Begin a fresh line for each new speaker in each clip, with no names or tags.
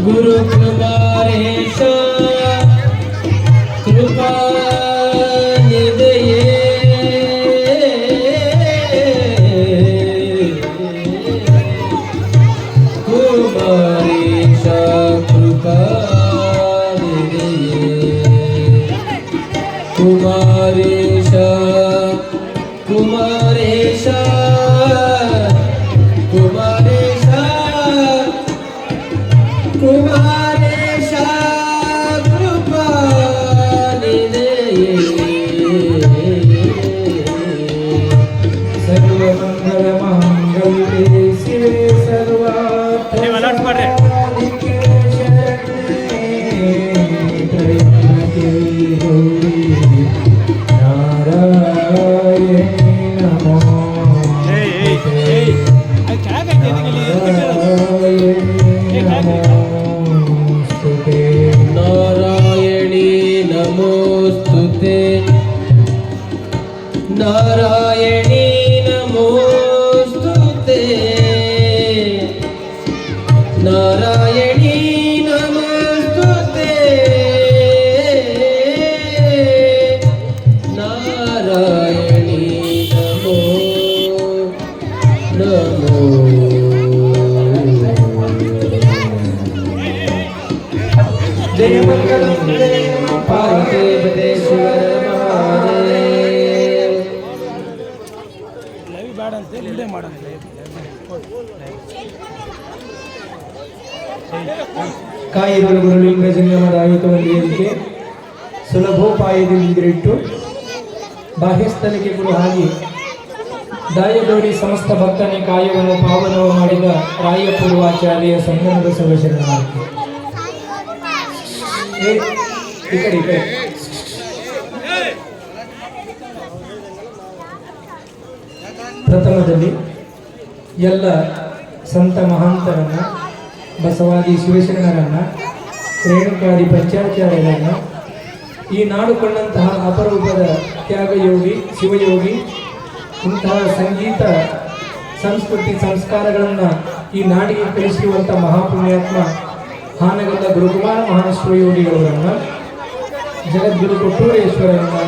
गुरु कुमारेश कृपा निधये कुमारेश कृपा निधये कुमारेश कुमारेश कुमारेश कुमारेश कृपा निधये सर्वमंगल मांगल्ये शिवे सर्वार्थसाधिके शरण्ये त्र्यंबके गौरी नारायणी नमोस्तुते नारायणी नमोस्तुते नारायणी नमोस्तुते नारायणी नमोस्तुते नारायणी नमो नमो जय मंगलम पार्वतीश्वर महादेव
ಲೈವ್ ಬ್ಯಾಡ ಅಂತ ಇಲ್ಲೇ ಮಾಡಂತ
ಕಾಯಿಗಳು ಲಿಂಗಜಂಗಮದ ಆಯುಧವನ್ನು ವೇದಿಕೆ ಸುಲಭೋಪಾಯದಿಂದಿಟ್ಟು ಬಾಹ್ಯಸ್ಥಳಕ್ಕೆ ಕೂಡ ಹಾಗೆ ದಾಯದೋಡಿ ಸಮಸ್ತ ಭಕ್ತನೇ ಕಾಯವನ್ನು ಪಾವನವ ಮಾಡಿದ ರಾಯಪೂರ್ವಾಚಾರ್ಯ ಸಂಗಮದ ಸವಶರಣಾರ್ಥಿ ಈ ಕಡೆ ಪ್ರಥಮದಲ್ಲಿ ಎಲ್ಲ ಸಂತ ಮಹಾಂತರನ್ನ ಬಸವಾದಿ ಶಿವಶರಣರನ್ನ ರೇಣುಕಾದಿ ಪಂಚಾಚಾರ್ಯರನ್ನ ಈ ನಾಡು ಕಂಡಂತಹ ಅಪರೂಪದ ತ್ಯಾಗಯೋಗಿ ಶಿವಯೋಗಿ ಇಂತಹ ಸಂಗೀತ ಸಂಸ್ಕೃತಿ ಸಂಸ್ಕಾರಗಳನ್ನು ಈ ನಾಡಿಗೆ ಕಲಿಸಿರುವಂಥ ಮಹಾಪುಣ್ಯಾತ್ಮ ಹಾನಗಲ್ಲ ಗುರುಕುಮಾರ ಮಹಾಶ್ವಯೋಗಿಗಳವರನ್ನು ಜಗದ್ಗುರು ಕೊಟ್ಟೂರೇಶ್ವರರನ್ನ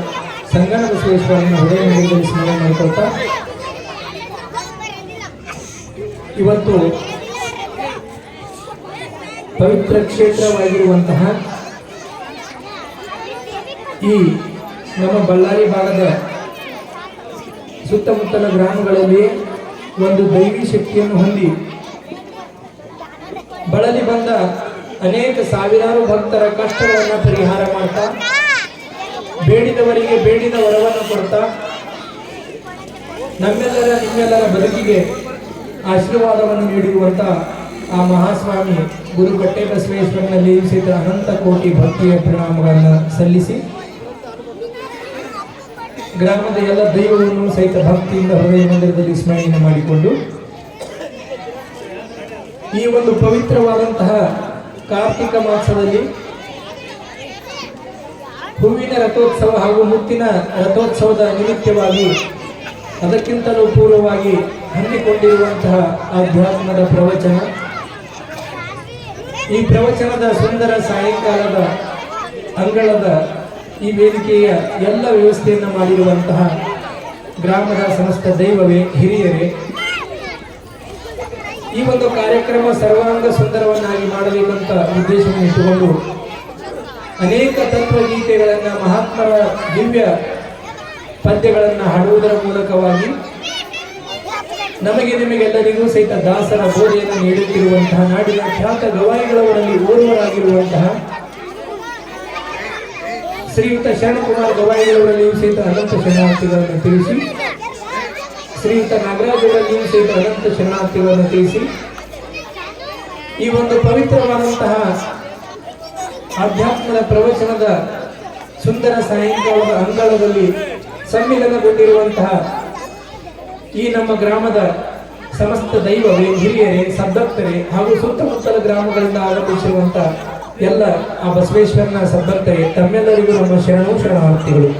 ಸಂಗನ ಬಸವೇಶ್ವರನ್ನ ಹೃದಯದಲ್ಲಿ ಸ್ಮರಣೆ ಮಾಡಿಕೊಳ್ತಾ ಇವತ್ತು ಪವಿತ್ರ ಕ್ಷೇತ್ರವಾಗಿರುವಂತಹ ಈ ನಮ್ಮ ಬಳ್ಳಾರಿ ಭಾಗದ ಸುತ್ತಮುತ್ತಲ ಗ್ರಾಮಗಳಲ್ಲಿ ಒಂದು ದೈವಿ ಶಕ್ತಿಯನ್ನು ಹೊಂದಿ ಬಳಲಿ ಬಂದ ಅನೇಕ ಸಾವಿರಾರು ಭಕ್ತರ ಕಷ್ಟಗಳನ್ನು ಪರಿಹಾರ ಮಾಡ್ತಾ ಬೇಡಿದವರಿಗೆ ಬೇಡಿದ ವರವನ್ನು ಕೊಡ್ತಾ ನಿಮ್ಮೆಲ್ಲರ ಬದುಕಿಗೆ ಆಶೀರ್ವಾದವನ್ನು ನೀಡಿರುವಂತ ಆ ಮಹಾಸ್ವಾಮಿ ಗುರು ಕಟ್ಟೆ ಬಸವೇಶ್ವರನಲ್ಲಿ ಸಹಿತ ಅನಂತ ಕೋಟಿ ಭಕ್ತಿಯ ಪ್ರಣಾಮಗಳನ್ನು ಸಲ್ಲಿಸಿ ಗ್ರಾಮದ ಎಲ್ಲ ದೈವವನ್ನು ಸಹಿತ ಭಕ್ತಿಯಿಂದ ಹೃದಯ ಮಂದಿರದಲ್ಲಿ ಸ್ಮರಣೆ ಮಾಡಿಕೊಂಡು ಈ ಒಂದು ಪವಿತ್ರವಾದಂತಹ ಕಾರ್ತಿಕ ಮಾಸದಲ್ಲಿ ಹೂವಿನ ರಥೋತ್ಸವ ಹಾಗೂ ಮುತ್ತಿನ ರಥೋತ್ಸವದ ನಿಮಿತ್ತವಾಗಿ ಅದಕ್ಕಿಂತಲೂ ಪೂರ್ವವಾಗಿ ಹಮ್ಮಿಕೊಂಡಿರುವಂತಹ ಆಧ್ಯಾತ್ಮದ ಪ್ರವಚನ ಈ ಪ್ರವಚನದ ಸುಂದರ ಸಾಯಂಕಾಲದ ಅಂಗಳದ ಈ ವೇದಿಕೆಯ ಎಲ್ಲ ವ್ಯವಸ್ಥೆಯನ್ನು ಮಾಡಿರುವಂತಹ ಗ್ರಾಮದ ಸಮಸ್ತ ದೈವವೇ ಹಿರಿಯರೇ ಈ ಒಂದು ಕಾರ್ಯಕ್ರಮ ಸರ್ವಾಂಗ ಸುಂದರವನ್ನಾಗಿ ಮಾಡಬೇಕಂತ ಉದ್ದೇಶವನ್ನು ಇಟ್ಟುಕೊಂಡು ಅನೇಕ ತತ್ವಗೀತೆಗಳನ್ನು ಮಹಾತ್ಮರ ದಿವ್ಯ ಪದ್ಯಗಳನ್ನು ಹಾಡುವುದರ ಮೂಲಕವಾಗಿ ನಮಗೆ ನಿಮಗೆಲ್ಲರಿಗೂ ಸಹಿತ ದಾಸರ ಬೋಧೆಯನ್ನು ನೀಡುತ್ತಿರುವಂತಹ ನಾಡಿನ ಖ್ಯಾತ ಗವಾಯಿಗಳವರಲ್ಲಿ ಓರ್ವರಾಗಿರುವಂತಹ ಶ್ರೀಯುತ ಶರಣಕುಮಾರ್ ಗವಾಯಿಗಳವರಲ್ಲಿಯೂ ಸಹಿತ ಅನಂತ ಶರಣಾರ್ಥಿಗಳನ್ನು ತಿಳಿಸಿ ಶ್ರೀಯುತ ನಾಗರಾಜರಲ್ಲಿಯೂ ಸಹಿತ ಅನಂತ ಶರಣಾರ್ಥಿಗಳನ್ನು ತಿಳಿಸಿ ಈ ಒಂದು ಪವಿತ್ರವಾದಂತಹ ಆಧ್ಯಾತ್ಮದ ಪ್ರವಚನದ ಸುಂದರ ಸಾಯಂಕಾಲದ ಅಂಗಳದಲ್ಲಿ ಸಮ್ಮಿಲನಗೊಂಡಿರುವಂತಹ ಈ ನಮ್ಮ ಗ್ರಾಮದ ಸಮಸ್ತ ದೈವವೇ ಹಿರಿಯರೇ ಸದ್ಭಕ್ತರೇ ಹಾಗೂ ಸುತ್ತಮುತ್ತಲ ಗ್ರಾಮಗಳಿಂದ ಆಗಮಿಸಿರುವಂತಹ ಎಲ್ಲ ಆ ಬಸವೇಶ್ವರನ ಸದ್ಭಕ್ತರೇ ತಮ್ಮೆಲ್ಲರಿಗೂ ನಮ್ಮ ಶರಣಾರ್ಥಿಗಳು.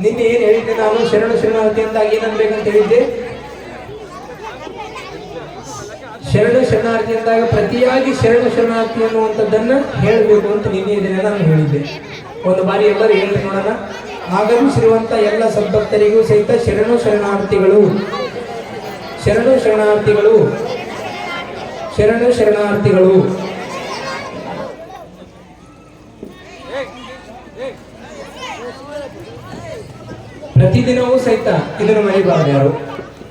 ನಿನ್ನೆ ಏನ್ ಹೇಳಿದ್ದೆ ನಾನು ಶರಣು ಶರಣಾರ್ಥಿ ಅಂದಾಗ ಏನನ್ಬೇಕಂತ ಹೇಳಿದ್ದೆ? ಶರಣು ಶರಣಾರ್ಥಿ ಅಂದಾಗ ಪ್ರತಿಯಾಗಿ ಶರಣು ಶರಣಾರ್ಥಿ ಅನ್ನುವಂಥದ್ದನ್ನ ಹೇಳಬೇಕು ಅಂತ ನಿನ್ನೆ ದಿನ ನಾನು ಹೇಳಿದ್ದೆ. ಒಂದು ಬಾರಿ ಎಲ್ಲರೂ ಹೇಳಿ ನೋಡೋಣ. ಆಗಮಿಸಿರುವಂತ ಎಲ್ಲ ಸದ್ಭಕ್ತರಿಗೂ ಸಹಿತ ಶರಣು ಶರಣಾರ್ಥಿಗಳು, ಶರಣು ಶರಣಾರ್ಥಿಗಳು, ಶರಣು ಶರಣಾರ್ಥಿಗಳು. ಪ್ರತಿದಿನವೂ ಸಹಿತ ಇದನ್ನು ಮರಿಬಾರದು ಯಾರು.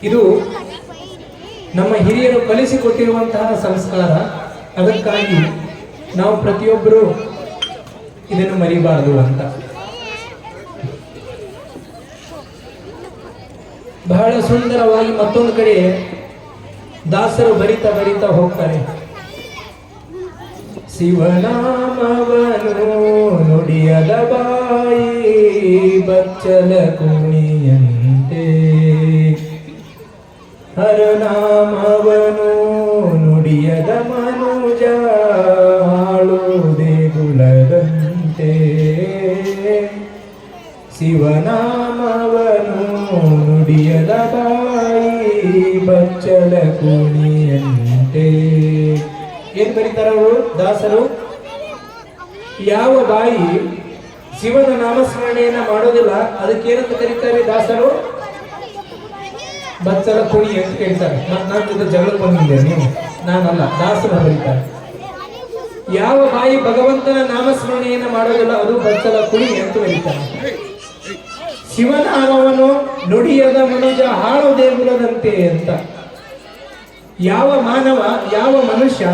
ಇದು ನಮ್ಮ ಹಿರಿಯರು ಕಲಿಸಿಕೊಟ್ಟಿರುವಂತಹ ಸಂಸ್ಕಾರ. ಅದಕ್ಕಾಗಿ ನಾವು ಪ್ರತಿಯೊಬ್ಬರು ಇದನ್ನು ಮರಿಬಾರದು ಅಂತ. ಬಹಳ ಸುಂದರವಾಗಿ ಮತ್ತೊಂದು ಕಡೆ ದಾಸರು ಬರಿತಾ ಬರಿತಾ ಹೋಗ್ತಾರೆ. ಶಿವನಾಮವನು ನುಡಿಯದ ಬಾಯಿ ಬಚ್ಚಲ ಕುಣಿಯಂತೆ, ಹರನಾಮವನು ನುಡಿಯದ ಮನುಜ ಹಾಳುವುದೇ ಗುಲದಂತೆ. ಶಿವನಾಮವನು ನುಡಿಯದ ಬಾಯಿ ಬಚ್ಚಲ ಕುಣಿಯಂತೆ. ಏನ್ ಬರೀತಾರವರು ದಾಸರು? ಯಾವ ಬಾಯಿ ಶಿವನ ನಾಮಸ್ಮರಣೆಯನ್ನ ಮಾಡೋದಿಲ್ಲ ಅದಕ್ಕೇನಂತ ಕರೀತಾರೆ ದಾಸರು? ಬಚ್ಚಲ ಕುಣಿ ಅಂತ ಕೇಳ್ತಾರೆ. ನನ್ನ ಜೊತೆ ಜಗಳ ಬಂದಿದ್ದೆ ನೀವು, ನಾನಲ್ಲ, ದಾಸರು ಬರೀತಾರೆ. ಯಾವ ಬಾಯಿ ಭಗವಂತನ ನಾಮಸ್ಮರಣೆಯನ್ನ ಮಾಡೋದಿಲ್ಲ ಅದು ಬಚ್ಚಲ ಕುಣಿ ಅಂತ ಬರೀತಾರೆ. ಶಿವನಾಮವನು ನುಡಿಯದ ಮನುಜ ಹಾಳು ದೇಗುಲದಂತೆ ಅಂತ. ಯಾವ ಮಾನವ, ಯಾವ ಮನುಷ್ಯ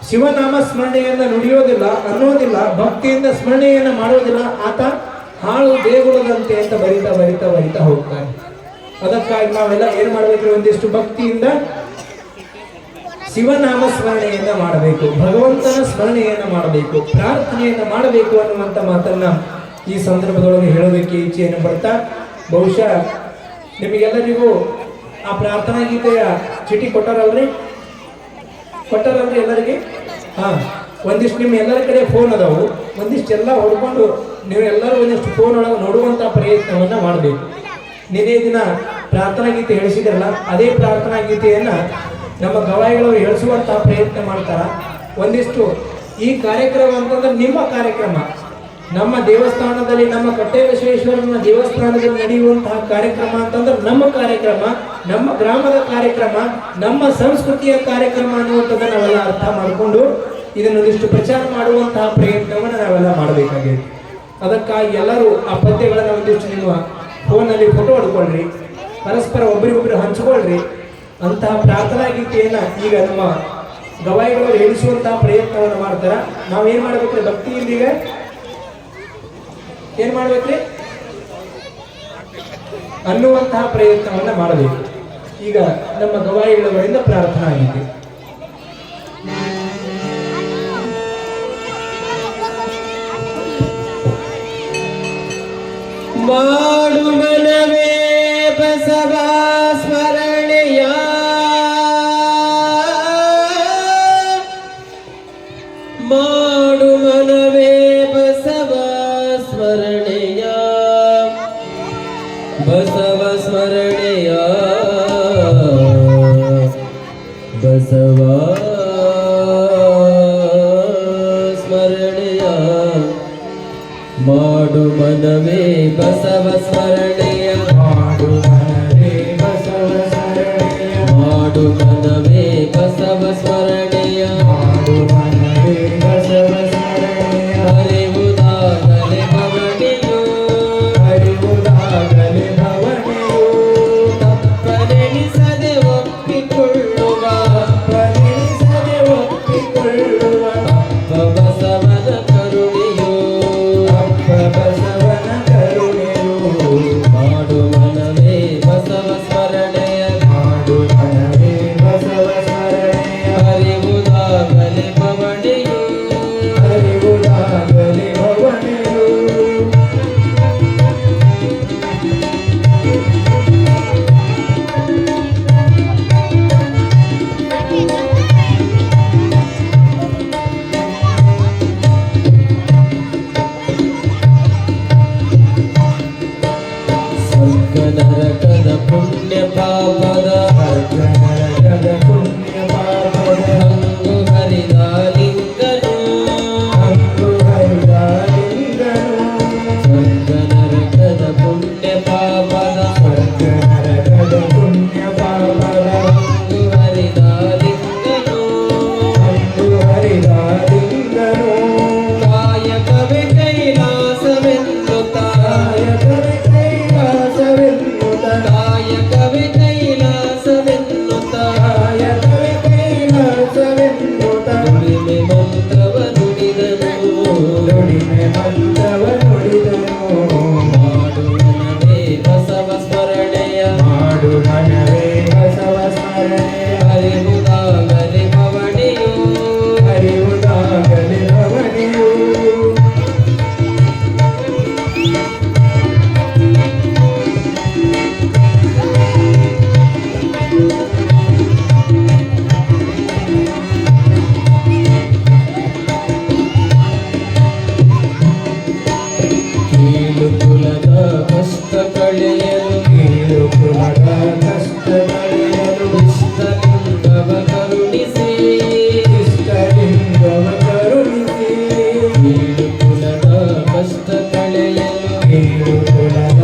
ಶಿವನಾಮ ಸ್ಮರಣೆಯನ್ನ ನುಡಿಯೋದಿಲ್ಲ, ಅನ್ನೋದಿಲ್ಲ, ಭಕ್ತಿಯಿಂದ ಸ್ಮರಣೆಯನ್ನ ಮಾಡೋದಿಲ್ಲ, ಆತ ಹಾಳು ದೇಗುಲದಂತೆ ಅಂತ ಬರಿತಾ ಬರಿತಾ ಬರಿತಾ ಹೋಗ್ತಾನೆ. ಅದಕ್ಕಾಗಿ ನಾವೆಲ್ಲ ಏನ್ ಮಾಡಬೇಕು? ಒಂದಿಷ್ಟು ಭಕ್ತಿಯಿಂದ ಶಿವನಾಮ ಸ್ಮರಣೆಯನ್ನ ಮಾಡಬೇಕು, ಭಗವಂತನ ಸ್ಮರಣೆಯನ್ನ ಮಾಡಬೇಕು, ಪ್ರಾರ್ಥನೆಯನ್ನ ಮಾಡಬೇಕು ಅನ್ನುವಂತ ಮಾತನ್ನ ಈ ಸಂದರ್ಭದೊಳಗೆ ಹೇಳೋದಕ್ಕೆ ಇಚ್ಛೆಯನ್ನು ಪಡ್ತಾ, ಬಹುಶಃ ನಿಮಗೆಲ್ಲರಿಗೂ ಆ ಪ್ರಾರ್ಥನಾ ಗೀತೆಯ ಚೀಟಿ ಕೊಟ್ಟಾರಲ್ರಿ ಎಲ್ಲರಿಗೆ? ಒಂದಿಷ್ಟು ನಿಮ್ಮ ಎಲ್ಲರ ಕಡೆ ಫೋನ್ ಅದಾವು, ಒಂದಿಷ್ಟೆಲ್ಲ ಹೊಡ್ಕೊಂಡು ನೀವು ಎಲ್ಲರೂ ಒಂದಿಷ್ಟು ಫೋನ್ ಒಳಗೆ ನೋಡುವಂತ ಪ್ರಯತ್ನವನ್ನ ಮಾಡಬೇಕು. ನಿನ್ನೆ ದಿನ ಪ್ರಾರ್ಥನಾ ಗೀತೆ ಹೇಳಿಸಿದ್ರಲ್ಲ, ಅದೇ ಪ್ರಾರ್ಥನಾ ಗೀತೆಯನ್ನ ನಮ್ಮ ಗವಾಯಿಗಳು ಹೇಳಿಸುವಂತಹ ಪ್ರಯತ್ನ ಮಾಡ್ತಾರ. ಒಂದಿಷ್ಟು ಈ ಕಾರ್ಯಕ್ರಮ ಅಂತಂದ್ರೆ ನಿಮ್ಮ ಕಾರ್ಯಕ್ರಮ, ನಮ್ಮ ದೇವಸ್ಥಾನದಲ್ಲಿ, ನಮ್ಮ ಕಟ್ಟೆಬಸವೇಶ್ವರನ ದೇವಸ್ಥಾನದಲ್ಲಿ ನಡೆಯುವಂತಹ ಕಾರ್ಯಕ್ರಮ ಅಂತಂದ್ರೆ ನಮ್ಮ ಕಾರ್ಯಕ್ರಮ, ನಮ್ಮ ಗ್ರಾಮದ ಕಾರ್ಯಕ್ರಮ, ನಮ್ಮ ಸಂಸ್ಕೃತಿಯ ಕಾರ್ಯಕ್ರಮ ಅನ್ನುವಂಥದ್ದು ನಾವೆಲ್ಲ ಅರ್ಥ ಮಾಡಿಕೊಂಡು ಇದನ್ನೊಂದಿಷ್ಟು ಪ್ರಚಾರ ಮಾಡುವಂತಹ ಪ್ರಯತ್ನವನ್ನು ನಾವೆಲ್ಲ ಮಾಡಬೇಕಾಗಿದೆ. ಅದಕ್ಕಾಗಿ ಎಲ್ಲರೂ ಆ ಪದ್ಯಗಳನ್ನು ಒಂದಿಷ್ಟು ನಿಮ್ಮ ಫೋನಲ್ಲಿ ಫೋಟೋ ಹೊಡ್ಕೊಳ್ರಿ, ಪರಸ್ಪರ ಒಬ್ಬರಿಗೊಬ್ಬರು ಹಂಚಿಕೊಳ್ಳ್ರಿ. ಅಂತಹ ಪ್ರಾರ್ಥನಾ ಗೀತೆಯನ್ನ ಈಗ ನಮ್ಮ ಗವಾಯಿಗಳು ಹೇಳಿಸುವಂತಹ ಪ್ರಯತ್ನವನ್ನು ಮಾಡ್ತಾರ. ನಾವೇನ್ ಮಾಡ್ಬೇಕ್ರಿ? ಭಕ್ತಿಯಿಂದ ಈಗ ಏನ್ ಮಾಡ್ಬೇಕ್ರಿ ಅನ್ನುವಂತಹ ಪ್ರಯತ್ನವನ್ನ ಮಾಡಬೇಕು. ಈಗ ನಮ್ಮ ಗವಾಯಿಗಳವರಿಂದ ಪ್ರಾರ್ಥನಾ ಗೀತೆ. ಮಾಡು ಮನವೇ ಬಸವ ಸ್ಮರಣೆಯ, ಮಾಡು ಮನವೇ ಬಸವ ಸ್ಮರಣೆಯ, ಬಸವ ಸ್ಮರಣೆಯ, ಬಸವ ಸ್ಮರಣೆಯ, ಮಾಡು ಮನವೇ ಬಸವ ಸ್ಮರಣೆಯ, ಮಾಡು ಮನವೇ ಬಸವ ಸ್ಮರಣೆಯ, ಮಾಡು ಮನವೇ ಬಸವ ಸ್ಮರಣೆಯ, ಮಾಡು ಮನವೇ ಬಸವ ಸ್ಮರಣೆಯ. ಹರಿವುದಾಗಲೇ ಭವನಿಯು, ಹರಿವುದಾಗಲೇ ಭವನಿಯು, ತಪ್ಪನೆನಿಸದೆ ಒಪ್ಪಿಕೊಳ್ಳುವ, ತಪ್ಪನೆನಿಸದೆ ಒಪ್ಪಿಕೊಳ್ಳುವ, ಅಪ್ಪ ಬಸವನ ಕರುಣೆಯು, ಅಪ್ಪ ಬಸವನ ಕರುಣೆಯು, ಮಾಡು ಕಾಯಕವೇ ಕೈಲಾಸವೆನ್ನುತ್ತ
ಕಾಯಕವೇ ಕೈಲಾಸವೆನ್ನುತ್ತ
ಕಾಯಕವೇ ಕೈಲಾಸವೆನ್ನುತ್ತ
ದುಡಿಮೆ ಮಂತ್ರವ ನುಡಿದನು
ದುಡಿಮೆ ಮಂತ್ರವ ನುಡಿದನು
ಮಾಡು ಮನವೇ ಬಸವ ಸ್ಮರಣೆಯ
ಮಾಡು ಮನವೇ ಬಸವ ಸ್ಮರಣೆಯ
ಹರಿವುದಾಗಲಿ ಭವಣಿಯು
ಹರಿವುದಾಗಲಿ ಭವನಿಯು
ಕೀಳು ಕುಲದ ಕಷ್ಟ ಕಳೆಯಲು
ಕೀಳು ಕುಲದ ಕಷ್ಟ ಕಳೆಯಲು
ಇಷ್ಟಲಿಂಗವ ಕರುಣಿಸಿ
ಇಷ್ಟಲಿಂಗವ ಕರುಣಿಸಿ
ಕೀಳು ಕುಲದ ಕಷ್ಟ ಕಳೆಯಲು
ಕೀಳು ಕುಲದ